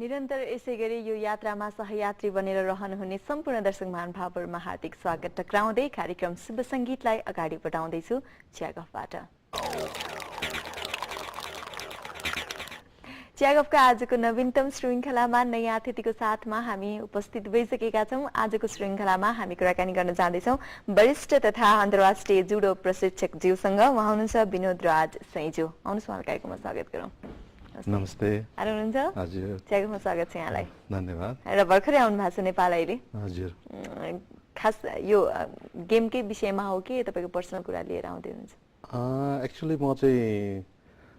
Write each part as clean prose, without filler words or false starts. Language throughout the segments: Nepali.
निरन्तर यसैगरी यो यात्रामा सहयात्री बनेर रहनुहुने सम्पूर्ण दर्शक महानुभावहरुमा हार्दिक स्वागत टक्राउँदै कार्यक्रम शुभ संगीतलाई अगाडि बढाउँदैछु चियागफबाट। चियागफका आजको नवीनतम श्रृंखलामा नयाँ अतिथिको साथमा हामी उपस्थित भइसकेका छौं। आजको श्रृंखलामा हामी कुराकानी गर्न जाँदैछौं वरिष्ठ तथा अन्तर्राष्ट्रिय जुडो प्रशिक्षक ज्यूसँग। उहाँ हुनुहुन्छ विनोद राज सैज्यू। आउनुहोस् उहाँलाई कार्यक्रममा स्वागत गरौँ। नमस्ते। आराम हुनुहुन्छ? हजुर। चियागफमा स्वागत छ यहाँलाई। धन्यवाद। र भर्खरै आउनु भएको छ नेपाल अहिले? हजुर। खास यो गेमकै विषयमा हो कि तपाईको पर्सनल कुरा लिएर आउँदै हुनुहुन्छ? एक्चुअली म चाहिँ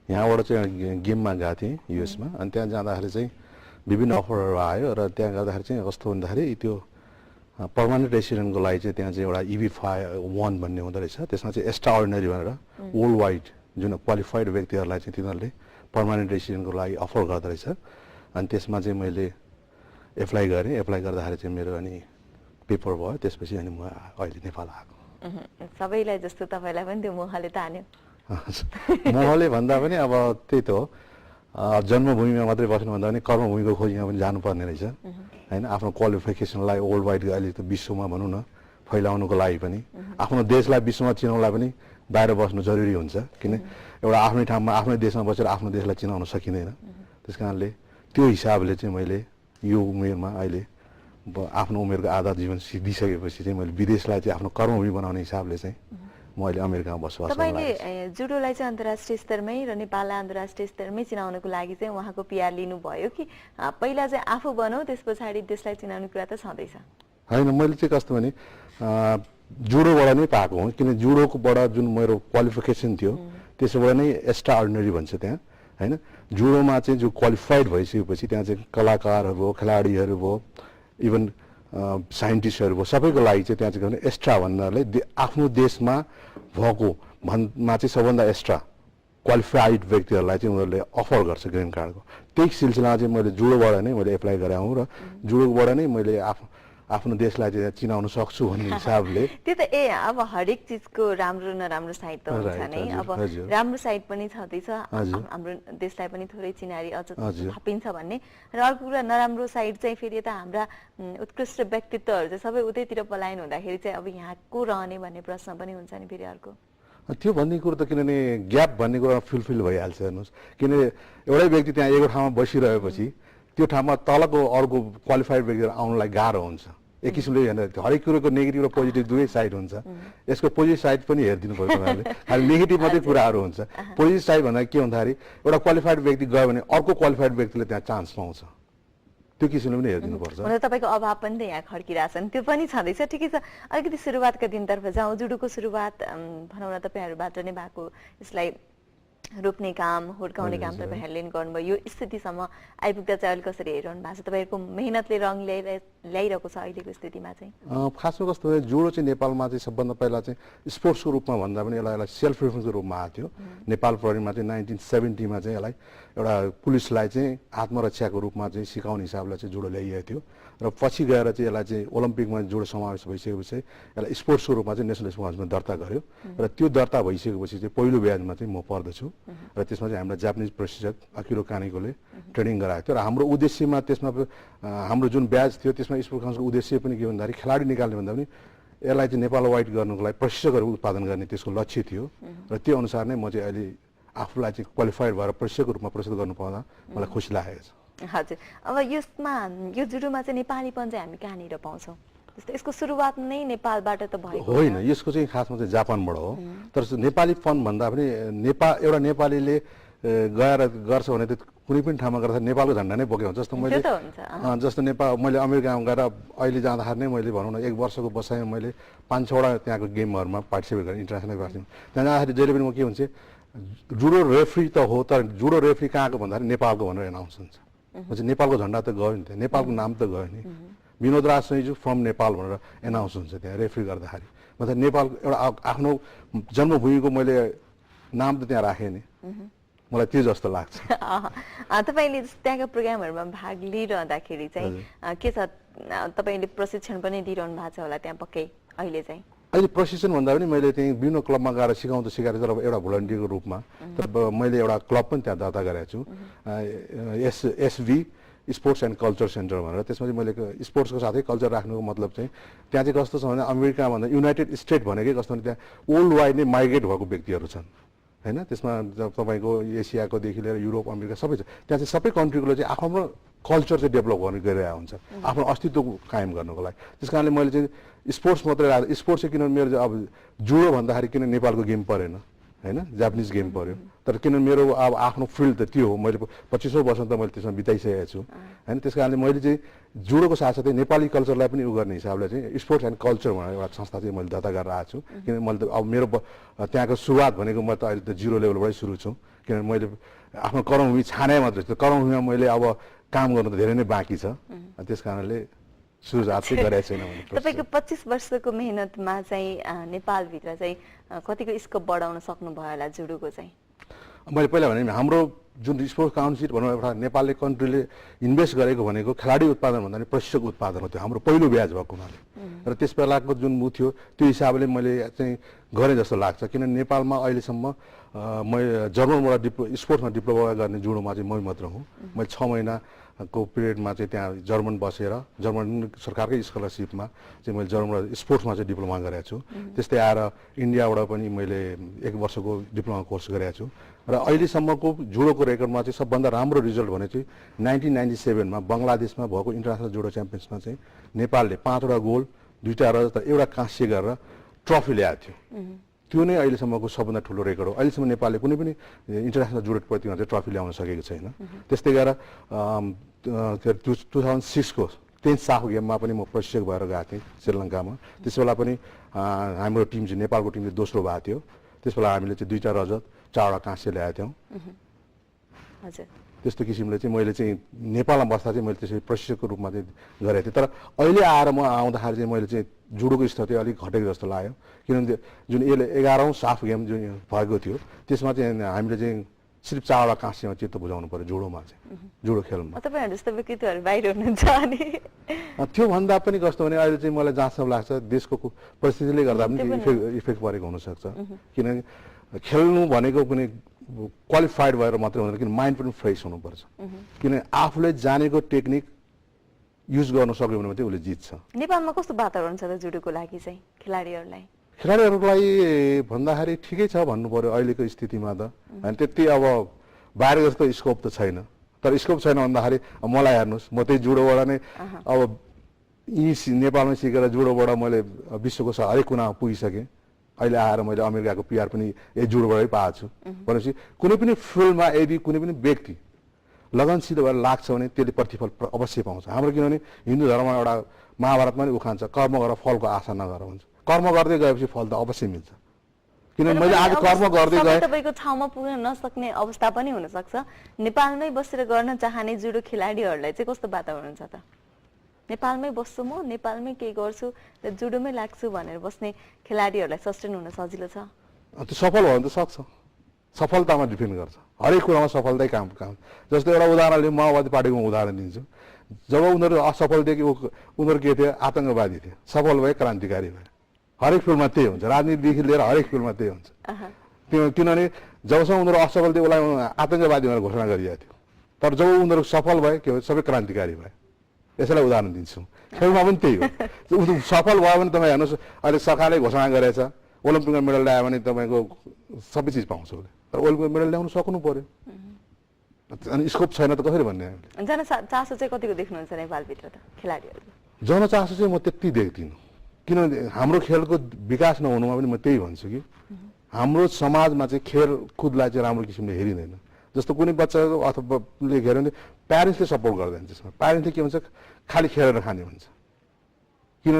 यहाँबाट चाहिँ गेममा गएको थिएँ युएसमा, अनि त्यहाँ जाँदाखेरि चाहिँ विभिन्न अफरहरू आयो र त्यहाँ गर्दाखेरि चाहिँ कस्तो भन्दाखेरि त्यो पर्मानेन्ट रेसिडेन्टको लागि चाहिँ त्यहाँ चाहिँ एउटा EB-1 भन्ने हुँदो रहेछ। त्यसमा चाहिँ एक्स्ट्राअर्डिनरी भनेर वर्ल्ड वाइड जुन क्वालिफाइड व्यक्तिहरूलाई चाहिँ तिनीहरूले पर्मानेन्ट रेसिडेन्टको लागि अफर गर्दो रहेछ। अनि त्यसमा चाहिँ मैले एप्लाई गरेँ। एप्लाई गर्दाखेरि चाहिँ मेरो अनि पेपर भयो। त्यसपछि अनि म अहिले नेपाल आएको। सबैलाई जस्तो तपाईलाई पनि त्यो मोहले तान्यो? मोहले भन्दा पनि अब त्यही त हो, जन्मभूमिमा मात्रै बस्नु भन्दा पनि कर्मभूमिको खोजीमा पनि जानुपर्ने रहेछ हैन। आफ्नो क्वालिफिकेसनलाई वर्ल्ड वाइड अहिले त विश्वमा भनौँ न फैलाउनुको लागि पनि, आफ्नो देशलाई विश्वमा चिनाउनलाई पनि बाहिर बस्नु जरुरी हुन्छ। किन एउटा आफ्नै ठाउँमा आफ्नै देशमा बसेर आफ्नो देशलाई चिनाउन सकिँदैन। त्यसकारणले त्यो हिसाबले चाहिँ मैले यो उमेरमा अहिले आफ्नो उमेरको आधा जीवन सिद्धिसकेपछि चाहिँ मैले विदेशलाई चाहिँ आफ्नो कर्मभूमि बनाउने हिसाबले चाहिँ म अहिले अमेरिकामा बसोबास गर्न लागेको छु। तपाईले जुडोलाई चाहिँ अन्तर्राष्ट्रिय स्तरमै र नेपाललाई अन्तर्राष्ट्रिय स्तरमै चिनाउनको लागि चाहिँ उहाँको PR लिनुभयो कि पहिला चाहिँ आफू बनौ त्यस पछाडि देशलाई चिनाउने कुरा त छँदैछ? हैन, मैले चाहिँ कस्तो भने जुडोबाट नै पाएको हुँ। किन जुडोकोबाट जुन मेरो क्वालिफिकेसन थियो त्यसबाट नै एक्स्ट्रा अर्डिनरी भन्छ त्यहाँ हैन। जुडोमा चाहिँ जो क्वालिफाइड भइसकेपछि त्यहाँ चाहिँ कलाकारहरू भयो, खेलाडीहरू भयो, इभन साइन्टिस्टहरू भयो, सबैको लागि चाहिँ त्यहाँ चाहिँ एक्स्ट्रा भन्नाले आफ्नो देशमा भएको मा चाहिँ सबभन्दा एक्स्ट्रा क्वालिफाइड व्यक्तिहरूलाई चाहिँ उनीहरूले अफर गर्छ ग्रिन कार्डको। त्यही सिलसिलामा चाहिँ मैले जुडोबाट नै मैले एप्लाई गरेँ हुँ र जुडोबाट नै मैले आफ्नो देशलाई चाहिँ चिनाउन सक्छु भन्ने हिसाबले। त्यो त अब हरेक चिजको राम्रो नराम्रो साइड त हुन्छ नै। अब राम्रो साइड पनि छँदैछ, हाम्रो देशलाई पनि थोरै चिनारी अझ थपिन्छ भन्ने, र अर्को कुरा नराम्रो साइड चाहिँ फेरि यता हाम्रा उत्कृष्ट व्यक्तित्वहरू चाहिँ सबै उतैतिर पलायन हुँदाखेरि चाहिँ अब यहाँ को रहने भन्ने प्रश्न पनि हुन्छ नि फेरि अर्को। त्यो भन्ने कुरो त किनभने ग्याप भन्ने कुरा फुलफिल भइहाल्छ हेर्नुहोस्। किन एउटै व्यक्ति त्यहाँ एउटा ठाउँमा बसिरहेपछि त्यो ठाउँमा तलको अर्को क्वालिफाइड व्यक्तिहरू आउनलाई गाह्रो हुन्छ। एक किसिमले हरेक कुरोको नेगेटिभ र पोजिटिभ दुवै साइड हुन्छ। यसको पोजिटिभ साइड पनि हेरिदिनु पर्छ उनीहरूले। खालि नेगेटिभ मात्रै कुराहरू हुन्छ। पोजिटिभ साइड भन्दा के भन्दाखेरि एउटा क्वालिफाइड व्यक्ति गयो भने अर्को क्वालिफाइड व्यक्तिले त्यहाँ चान्स पाउँछ। त्यो किसिमले पनि हेरिदिनु पर्छ। तपाईँको अभाव पनि त यहाँ खड्किरहेछन्, त्यो पनि छँदैछ। ठिकै छ, अलिकति सुरुवातका दिनतर्फ जाउँ। जुडोको सुरुवात भनौँ न तपाईँहरूबाट नै भएको, यसलाई रोप्ने काम, हुर्काउने काम तपाईँहरूले गर्नुभयो। यो स्थितिसम्म आइपुग्दा चाहिँ अहिले कसरी हेरिरहनु भएको छ? तपाईँहरूको मेहनतले रङ ल्याइरहेको छ अहिलेको स्थितिमा चाहिँ? खासमा कस्तो भने जुडो चाहिँ नेपालमा चाहिँ सबभन्दा पहिला चाहिँ स्पोर्ट्सको रूपमा भन्दा पनि यसलाई सेल्फ डिफेन्सको रूपमा आएको थियो। नेपाल प्रहरीमा चाहिँ 1970मा चाहिँ यसलाई एउटा पुलिसलाई चाहिँ आत्मरक्षाको रूपमा चाहिँ सिकाउने हिसाबले चाहिँ जुडो ल्याइएको थियो। र पछि गएर चाहिँ यसलाई चाहिँ ओलम्पिकमा जुडो समावेश भइसकेपछि यसलाई स्पोर्ट्सको रूपमा चाहिँ नेसनल स्पोर्ट्समा दर्ता गर्यो। र त्यो दर्ता भइसकेपछि चाहिँ पहिलो ब्याजमा चाहिँ म पर्दछु। र त्यसमा चाहिँ हाम्रो जापानिज प्रशिक्षक अकिरो कानेकोले ट्रेनिङ गराएको थियो। र हाम्रो उद्देश्यमा त्यसमा हाम्रो जुन ब्याज थियो त्यसमा स्पोर्ट्स काउन्सिलको उद्देश्य पनि के भन्दाखेरि खेलाडी निकाल्ने भन्दा पनि यसलाई चाहिँ नेपाल वाइड गर्नुको लागि प्रशिक्षकहरू उत्पादन गर्ने त्यसको लक्ष्य थियो। र त्यो अनुसार नै म चाहिँ अहिले आफूलाई चाहिँ क्वालिफाइड भएर प्रशिक्षकको रूपमा प्रस्तुत गर्नु पाउँदा मलाई खुसी लागेको छ। हजुर, अब यसमा यो जुडोमा चाहिँ नेपालीपन चाहिँ हामी कहाँनिर पाउँछौँ? जस्तो यसको सुरुवात नै नेपालबाट त भएको होइन, यसको चाहिँ खासमा चाहिँ जापानबाट हो। तर नेपालीपन भन्दा पनि एउटा नेपालीले गएर गर्छ भने त कुनै पनि ठाउँमा गर्दा नेपालको झन्डा नै बोकेको हुन्छ। जस्तो मैले अमेरिकामा गएर अहिले जाँदाखेरि नै मैले भनौँ न 1 वर्षको बसाइमा मैले 5-6वटा त्यहाँको गेमहरूमा पार्टिसिपेट गरेँ, इन्टरनेसनल पार्टिसिपेट। त्यहाँ जाँदाखेरि जहिले पनि म के हुन्छ, जुडो रेफ्री त हो तर जुडो रेफ्री कहाँको भन्दाखेरि नेपालको भनेर एनाउन्स हुन्छ। चाहिँ नेपालको झन्डा त गयो नि, त्यहाँ नेपालको नाम त गयो नि, विनोद राज सैजू फ्रम नेपाल भनेर एनाउन्स हुन्छ त्यहाँ रेफ्री गर्दाखेरि। मतलब नेपाल एउटा आफ्नो जन्मभूमिको मैले नाम त त्यहाँ राखेँ नि, मलाई त्यो जस्तो लाग्छ। तपाईँले त्यहाँका प्रोग्रामहरूमा भाग लिइरहँदाखेरि चाहिँ के छ, तपाईँले प्रशिक्षण पनि दिइरहनु भएको छ होला त्यहाँ पक्कै अहिले चाहिँ? अहिले प्रशिक्षण भन्दा पनि मैले त्यही विभिन्न क्लबमा गएर सिकाउँदा सिकाएर तर एउटा भोलन्टियरको रूपमा तर मैले एउटा क्लब पनि त्यहाँ दर्ता गरेको छु। एसभी स्पोर्ट्स एन्ड कल्चर सेन्टर भनेर। त्यसमा चाहिँ मैले स्पोर्ट्सको साथै कल्चर राख्नुको मतलब चाहिँ त्यहाँ चाहिँ कस्तो छ भने अमेरिकाभन्दा युनाइटेड स्टेट भनेकै कस्तो भने त्यहाँ वर्ल्ड वाइड नै माइग्रेट भएको व्यक्तिहरू छन् होइन। त्यसमा तपाईँको एसियाकोदेखि लिएर युरोप अमेरिका सबै छ। त्यहाँ चाहिँ सबै कन्ट्रीको चाहिँ आफ्नो कल्चर चाहिँ डेभलप गर्ने गरिरहेको हुन्छ आफ्नो अस्तित्व कायम गर्नको लागि। त्यस कारणले मैले चाहिँ स्पोर्ट्स मात्रै राख्दा स्पोर्ट्स चाहिँ किनभने मेरो अब जुडो भन्दाखेरि किन नेपालको गेम परेन होइन, जापानिज गेम पर्यो। तर किन मेरो अब आफ्नो फिल्ड त त्यो हो, मैले 25औं वर्ष त मैले त्यसमा बिताइसकेको छु होइन। त्यस कारणले मैले चाहिँ जुडोको साथसाथै नेपाली कल्चरलाई पनि उ गर्ने हिसाबले चाहिँ स्पोर्ट्स एन्ड कल्चर भनेर एउटा संस्था चाहिँ मैले दर्ता गरेर आएको छु। किनभने मैले त अब मेरो त्यहाँको सुरुवात भनेको म त अहिले त जिरो लेभलबाटै सुरु छु। किनभने मैले आफ्नो कर्मभूमि छाने मात्रै छ, कर्मभूमिमा मैले अब काम गर्नु त धेरै नै बाँकी छ। त्यस कारणले सुरुवात चाहिँ गरेको छैन। तपाईँको 25 वर्षको मेहनतमा चाहिँ नेपालभित्र चाहिँ कतिको स्कोप बढाउन सक्नुभयो होला जुडोको चाहिँ? मैले पहिला भने हाम्रो जुन स्पोर्ट्स काउन्सिल भनौँ एउटा नेपालले कन्ट्रीले इन्भेस्ट गरेको भनेको खेलाडी उत्पादन भन्दा पनि प्रशिक्षक उत्पादन हो। त्यो हाम्रो पहिलो ब्याज भएको हुनाले र त्यस बेलाको जुन ऊ थियो त्यो हिसाबले मैले चाहिँ गरेँ जस्तो लाग्छ। किन नेपालमा अहिलेसम्म मैले जर्मनबाट स्पोर्ट्समा डिप्लोमा गर्ने जुडोमा चाहिँ मै मात्र हुँ। मैले 6 महिनाको पिरियडमा चाहिँ त्यहाँ जर्मन बसेर जर्मन सरकारकै स्कलरसिपमा चाहिँ मैले जर्मन स्पोर्ट्समा चाहिँ डिप्लोमा गरेको छु। त्यस्तै आएर इन्डियाबाट पनि मैले 1 वर्षको डिप्लोमा कोर्स गरेको छु। र अहिलेसम्मको जुडोको रेकर्डमा चाहिँ सबभन्दा राम्रो रिजल्ट भने चाहिँ 1997 मा बङ्गलादेशमा भएको इन्टरनेसनल जुडो च्याम्पियन्समा चाहिँ नेपालले 5वटा गोल्ड 2टा रजत र 1 काँस्य गरेर ट्रफी ल्याएको थियो। त्यो नै अहिलेसम्मको सबभन्दा ठुलो रेकर्ड हो। अहिलेसम्म नेपालले कुनै पनि इन्टरनेसनल जुडो प्रतियोगितामा चाहिँ ट्रफी ल्याउन सकेको छैन। त्यस्तै गरेर 2006 को 10 साफ गेममा पनि म प्रशिक्षक भएर गएको थिएँ श्रीलङ्कामा। त्यसबेला पनि हाम्रो टिम चाहिँ नेपालको टिमले दोस्रो भएको थियो। त्यसबेला हामीले चाहिँ 2टा रजत 4वटा काँस्य ल्याएका थियौँ। हजुर, त्यस्तो किसिमले चाहिँ मैले चाहिँ नेपालमा बस्दा चाहिँ मैले त्यसरी प्रशिक्षकको रूपमा चाहिँ गरेको थिएँ। तर अहिले आएर म आउँदाखेरि चाहिँ मैले चाहिँ जुडोको स्तर चाहिँ अलिक घटेको जस्तो लाग्यो। किनभने जुन यसले 11औं साफ गेम जुन भएको थियो त्यसमा चाहिँ हामीले चाहिँ सिर्फ 4वटा काँस्यमा चित्त बुझाउनु पर्यो जुडोमा चाहिँ, जुडो खेलमा। तपाईँहरू जस्तो व्यक्तित्वहरू बाहिर हुनुहुन्छ अनि त्यो भन्दा पनि कस्तो भने अहिले चाहिँ मलाई जहाँसम्म लाग्छ देशको परिस्थितिले गर्दा पनि इफेक्ट परेको हुनसक्छ। किनभने खेल्नु भनेको पनि क्वालिफाइड भएर मात्रै हुँदैन, किन माइन्ड पनि फ्रेस हुनुपर्छ। किनभने आफूले जानेको टेक्निक युज गर्न सक्यो भने मात्रै उसले जित्छ। नेपालमा कस्तो वातावरण छ त जुडोको लागि चाहिँ खेलाडीहरूलाई? खेलाडीहरूलाई भन्दाखेरि ठिकै छ भन्नु पर्यो अहिलेको स्थितिमा त। होइन त्यति अब बाहिर जस्तो स्कोप त छैन। तर स्कोप छैन भन्दाखेरि मलाई हेर्नुहोस्, म त्यही जुडोबाट नै अब नेपालमै सिकेर जुडोबाट मैले विश्वको हरेक कुनामा पुगिसकेँ। अहिले आएर मैले अमेरिकाको पिआर पनि जुडोबाटै पाएको छु। भनेपछि कुनै पनि फिल्डमा यदि कुनै पनि व्यक्ति लगनशील भएर लाग्छ भने त्यसले प्रतिफल अवश्य पाउँछ। हाम्रो किनभने हिन्दू धर्ममा एउटा महाभारतमा पनि उखान छ, कर्म गर फलको आशा नगर भन्छ। कर्म गर्दै गएपछि फल त अवश्य मिल्छ। किनभने मैले आज कर्म गर्दै गएँ। तपाईँको ठाउँमा पुग्न नसक्ने अवस्था पनि हुनसक्छ। नेपालमै बसेर गर्न चाहने जुडो खेलाडीहरूलाई चाहिँ कस्तो वातावरण छ त? नेपालमै बस्छु म, नेपालमै केही गर्छु र जुडोमै लाग्छु भनेर बस्ने खेलाडीहरूलाई सस्टेन हुन सजिलो छ? त्यो सफल भयो भने त सक्छ। सफलतामा डिपेन्ड गर्छ, हरेक कुरामा सफलतै काम। जस्तो एउटा उदाहरण लिउँ, माओवादी पार्टीको उदाहरण दिन्छु। जब उनीहरू असफल थिए कि उनीहरू के थियो, आतङ्कवादी थिए। सफल भए, क्रान्तिकारी भए। हरेक फिल्डमा त्यही हुन्छ, राजनीतिदेखि लिएर हरेक फिल्डमा त्यही हुन्छ। किनभने जबसम्म उनीहरू असफल थिए उसलाई आतङ्कवादी भनेर घोषणा गरिएको थियो। तर जब उनीहरू सफल भए के भयो, सबै क्रान्तिकारी भए। यसैलाई उदाहरण दिन्छु। खेलमा पनि त्यही हो। सफल भयो भने तपाईँ हेर्नुहोस्, अहिले सरकारले घोषणा गरेछ ओलम्पिकमा मेडल ल्यायो भने तपाईँको सबै चिज पाउँछ उसले। तर ओलम्पिकमा मेडल ल्याउनु सक्नु पर्यो। अनि स्कोप छैन त कसरी भन्ने? जनचासो चाहिँ कतिको देख्नुहुन्छ नेपालभित्र त खेलाडीहरूले? जनचासो चाहिँ म त्यति देख्दिनँ। किनभने हाम्रो खेलको विकास नहुनुमा पनि म त्यही भन्छु कि हाम्रो समाजमा चाहिँ खेलकुदलाई चाहिँ राम्रो किसिमले हेरिँदैन। जस्तो कुनै बच्चाको अथवाले हेऱ्यो भने प्यारेन्ट्सले सपोर्ट गर्दैन त्यसमा। प्यारेन्ट्सले के भन्छ, खालि खेलेर खाने भन्छ। किन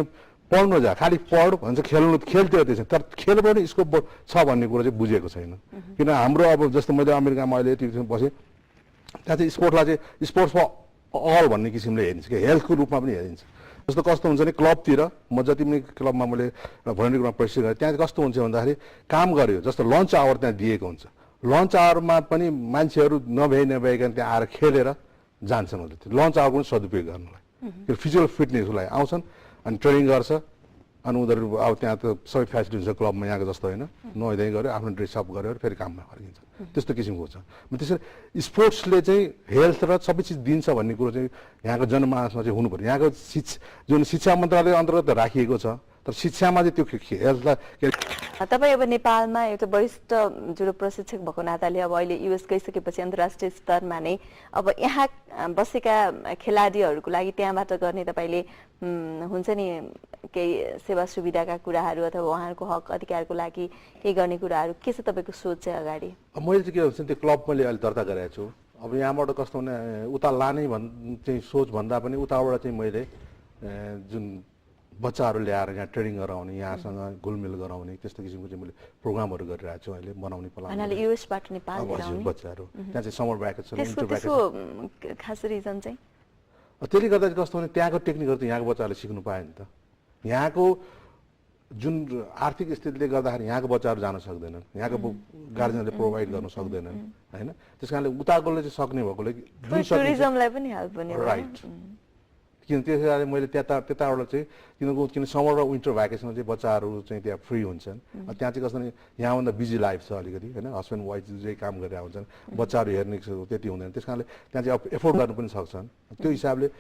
पढ्नु जा, खालि पढ भन्छ, खेलतिर त्यसै। तर खेल पनि स्कोप छ भन्ने कुरो चाहिँ बुझेको छैन। किन हाम्रो अब जस्तो मैले अमेरिकामा अहिले बसेँ, त्यहाँ चाहिँ स्पोर्ट्सलाई चाहिँ स्पोर्ट्स फर अल भन्ने किसिमले हेरिन्छ कि हेल्थको रूपमा पनि हेरिन्छ। जस्तो कस्तो हुन्छ भने क्लबतिर म जति पनि क्लबमा मैले भोलिन्टियर रूपमा प्रशिक्षण गरेँ, त्यहाँ कस्तो हुन्छ भन्दाखेरि काम गर्यो जस्तो लन्च आवर त्यहाँ दिएको हुन्छ। लन्च आवरमा पनि मान्छेहरू नभइकन त्यहाँ आएर खेलेर जान्छन्। लन्च आवर पनि सदुपयोग गर्नलाई, फिजिकल फिटनेसको लागि आउँछन् अनि ट्रेनिङ गर्छ अनि उनीहरू अब त्यहाँ त सबै फेसिलिटी हुन्छ क्लबमा यहाँको जस्तो होइन नुहाइधुवाइ गऱ्यो आफ्नो ड्रेसअप गरेर फेरि काममा फर्किन्छ त्यस्तो किसिमको छ त्यसरी स्पोर्ट्सले चाहिँ हेल्थ र सबै चिज दिन्छ भन्ने कुरो चाहिँ यहाँको जनमानसमा चाहिँ हुनु पर्यो यहाँको जुन शिक्षा मन्त्रालय अन्तर्गत राखिएको छ तर शिक्षामा चाहिँ त्यो हेल्थलाई तपाईँ अब नेपालमा एउटा वरिष्ठ जुडो प्रशिक्षक भएको नाताले अब अहिले युएस गइसकेपछि अन्तर्राष्ट्रिय स्तरमा नै अब यहाँ बसेका खेलाडीहरूको लागि त्यहाँबाट गर्ने तपाईँले हुन्छ नि केही सेवा सुविधाका कुराहरू अथवा उहाँहरूको हक अधिकारको लागि केही गर्ने कुराहरू के छ तपाईँको सोच चाहिँ अगाडि मैले चाहिँ के भन्छ त्यो क्लब मैले अहिले दर्ता गरेको छु अब यहाँबाट कस्तो भने उता लाने चाहिँ सोच भन्दा पनि उताबाट चाहिँ मैले जुन बच्चाहरू ल्याएर यहाँ ट्रेनिङ गराउने यहाँसँग घुलमिल गराउने त्यस्तो किसिमको चाहिँ मैले प्रोग्रामहरू गरिरहेको छु अहिले बनाउने प्लान युएसबाट नेपाल ल्याउने बच्चाहरू त्यहाँ चाहिँ समर भ्याकेसन विन्टर भ्याकेसन खास रिजन चाहिँ त्यसले गर्दा चाहिँ कस्तो भने त्यहाँको टेक्निकहरू त यहाँको बच्चाहरूले सिक्नु पायो नि त यहाँको जुन आर्थिक स्थितिले गर्दाखेरि यहाँको बच्चाहरू जान सक्दैनन् यहाँको गार्जियनले प्रोभाइड गर्न सक्दैनन् होइन त्यस कारणले उताकोले चाहिँ सक्ने भएकोले टुरिज्मलाई पनि हेल्प हुने राइट किन त्यस कारणले मैले त्यताबाट चाहिँ किन समर र विन्टर भ्याकेसनमा चाहिँ बच्चाहरू चाहिँ त्यहाँ फ्री हुन्छन् त्यहाँ चाहिँ कस्तो भने यहाँभन्दा बिजी लाइफ छ अलिकति होइन हस्बेन्ड वाइफ चाहिँ काम गरेर हुन्छन् बच्चाहरू हेर्ने त्यति हुँदैन त्यस कारणले त्यहाँ चाहिँ एफोर्ड गर्नु पनि सक्छन् त्यो हिसाबले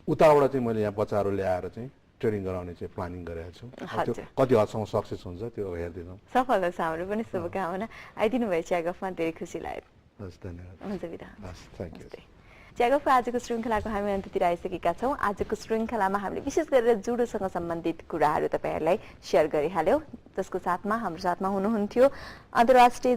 उताबाट चाहिँ मैले यहाँ बच्चाहरू ल्याएर चाहिँ ट्रेनिङ गराउने चाहिँ प्लानिङ गरेको छु त्यो कति हदसम्म सक्सेस हुन्छ त्यो हेरिदिनु सफल होस् हाम्रो पनि शुभकामना आइदिनु भयो चियागफमा धेरै खुसी लाग्यो हस् धन्यवाद हुन्छ बिदा हस् थ्याङ्क यू चियागफको आजको श्रृङ्खलाको हामी अन्त्यतिर आइसकेका छौँ आजको श्रृङ्खलामा हामीले विशेष गरेर जुडोसँग सम्बन्धित कुराहरू तपाईँहरूलाई सेयर गरिहाल्यौँ जसको साथमा हाम्रो साथमा हुनुहुन्थ्यो अन्तर्राष्ट्रिय